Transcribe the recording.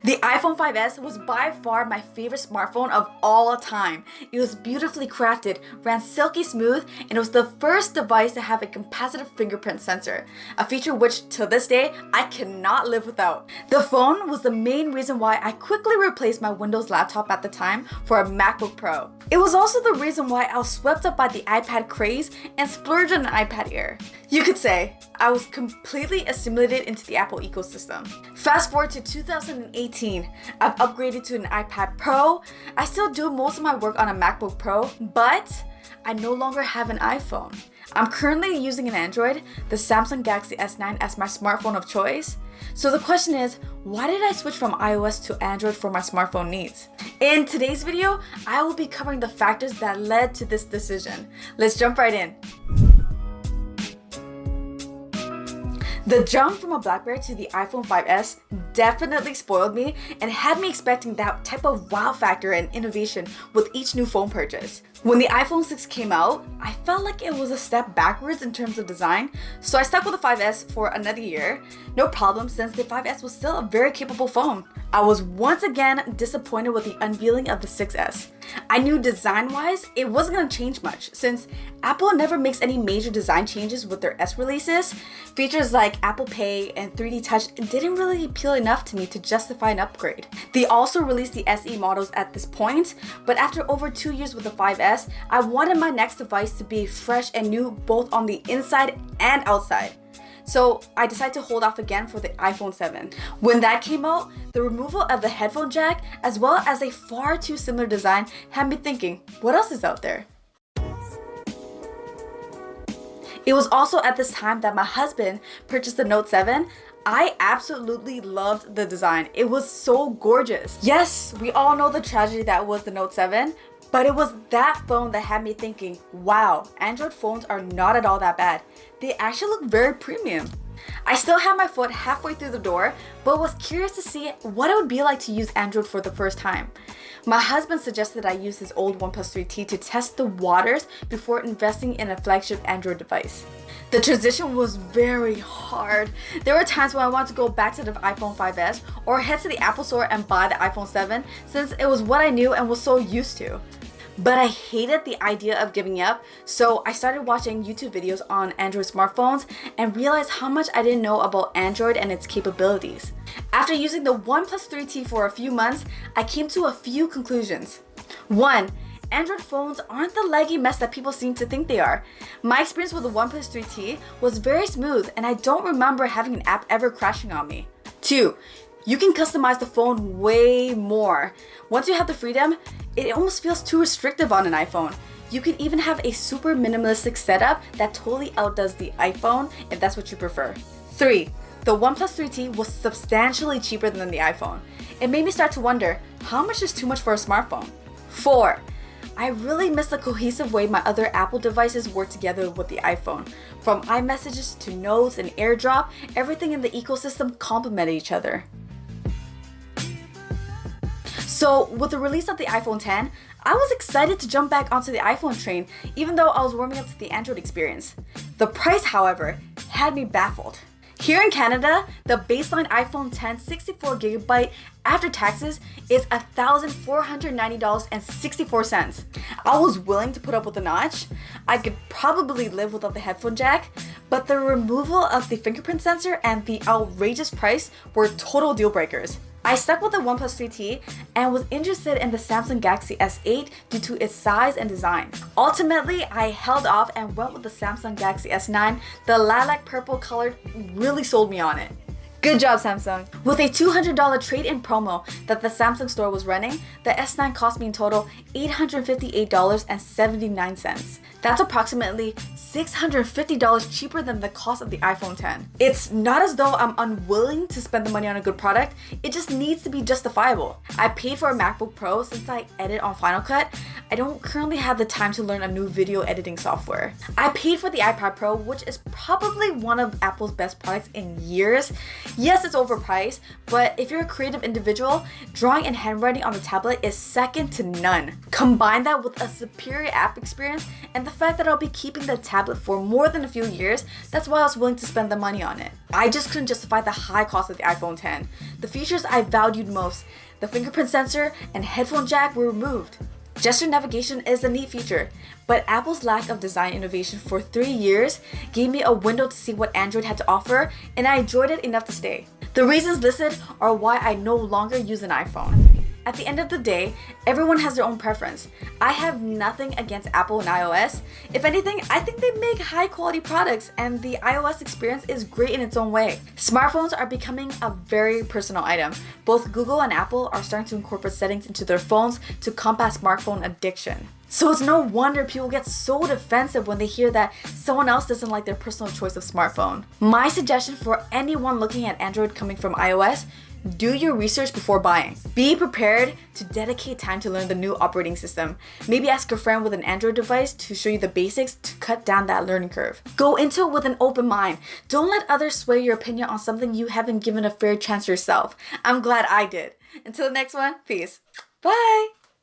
The iPhone 5S was by far my favorite smartphone of all time. It was beautifully crafted, ran silky smooth, and it was the first device to have a capacitive fingerprint sensor, a feature which to this day I cannot live without. The phone was the main reason why I quickly replaced my Windows laptop at the time for a MacBook Pro. It was also the reason why I was swept up by the iPad craze and splurged on an iPad Air. You could say I was completely assimilated into the Apple ecosystem. Fast forward to 2018, I've upgraded to an iPad Pro. I still do most of my work on a MacBook Pro, but I no longer have an iPhone. I'm currently using an Android, the Samsung Galaxy S9 as my smartphone of choice. So the question is, why did I switch from iOS to Android for my smartphone needs? In today's video, I will be covering the factors that led to this decision. Let's jump right in. The jump from a BlackBerry to the iPhone 5S definitely spoiled me and had me expecting that type of wow factor and innovation with each new phone purchase. When the iPhone 6 came out, I felt like it was a step backwards in terms of design, so I stuck with the 5S for another year. No problem, since the 5S was still a very capable phone. I was once again disappointed with the unveiling of the 6S. I knew design-wise, it wasn't going to change much, since Apple never makes any major design changes with their S releases. Features like Apple Pay and 3D Touch didn't really appeal enough to me to justify an upgrade. They also released the SE models at this point, but after over 2 years with the 5S, I wanted my next device to be fresh and new both on the inside and outside. So I decided to hold off again for the iPhone 7. When that came out, the removal of the headphone jack as well as a far too similar design had me thinking, what else is out there? It was also at this time that my husband purchased the Note 7. I absolutely loved the design. It was so gorgeous. Yes, we all know the tragedy that was the Note 7, but it was that phone that had me thinking, wow, Android phones are not at all that bad. They actually look very premium. I still had my foot halfway through the door, but was curious to see what it would be like to use Android for the first time. My husband suggested I use his old OnePlus 3T to test the waters before investing in a flagship Android device. The transition was very hard. There were times when I wanted to go back to the iPhone 5S or head to the Apple Store and buy the iPhone 7 since it was what I knew and was so used to. But I hated the idea of giving up, so I started watching YouTube videos on Android smartphones and realized how much I didn't know about Android and its capabilities. After using the OnePlus 3T for a few months, I came to a few conclusions. 1. Android phones aren't the laggy mess that people seem to think they are. My experience with the OnePlus 3T was very smooth and I don't remember having an app ever crashing on me. 2. You can customize the phone way more. Once you have the freedom, it almost feels too restrictive on an iPhone. You can even have a super minimalistic setup that totally outdoes the iPhone if that's what you prefer. 3. The OnePlus 3T was substantially cheaper than the iPhone. It made me start to wonder, how much is too much for a smartphone? 4. I really miss the cohesive way my other Apple devices work together with the iPhone. From iMessages to Notes and AirDrop, everything in the ecosystem complemented each other. So with the release of the iPhone 10, I was excited to jump back onto the iPhone train, even though I was warming up to the Android experience. The price, however, had me baffled. Here in Canada, the baseline iPhone 10 64GB after taxes is $1,490.64. I was willing to put up with the notch. I could probably live without the headphone jack, but the removal of the fingerprint sensor and the outrageous price were total deal breakers. I stuck with the OnePlus 3T and was interested in the Samsung Galaxy S8 due to its size and design. Ultimately, I held off and went with the Samsung Galaxy S9. The lilac purple color really sold me on it. Good job, Samsung. With a $200 trade-in promo that the Samsung store was running, the S9 cost me in total $858.79. That's approximately $650 cheaper than the cost of the iPhone 10. It's not as though I'm unwilling to spend the money on a good product, it just needs to be justifiable. I paid for a MacBook Pro since I edit on Final Cut. I don't currently have the time to learn a new video editing software. I paid for the iPad Pro, which is probably one of Apple's best products in years. Yes, it's overpriced, but if you're a creative individual, drawing and handwriting on the tablet is second to none. Combine that with a superior app experience and the fact that I'll be keeping the tablet for more than a few years, that's why I was willing to spend the money on it. I just couldn't justify the high cost of the iPhone X. The features I valued most, the fingerprint sensor and headphone jack, were removed. Gesture navigation is a neat feature, but Apple's lack of design innovation for 3 years gave me a window to see what Android had to offer, and I enjoyed it enough to stay. The reasons listed are why I no longer use an iPhone. At the end of the day, everyone has their own preference. I have nothing against Apple and iOS. If anything, I think they make high quality products and the iOS experience is great in its own way. Smartphones are becoming a very personal item. Both Google and Apple are starting to incorporate settings into their phones to combat smartphone addiction. So it's no wonder people get so defensive when they hear that someone else doesn't like their personal choice of smartphone. My suggestion for anyone looking at Android coming from iOS: do your research before buying. Be prepared to dedicate time to learn the new operating system. Maybe ask a friend with an Android device to show you the basics to cut down that learning curve. Go into it with an open mind. Don't let others sway your opinion on something you haven't given a fair chance yourself. I'm glad I did. Until the next one, peace. Bye!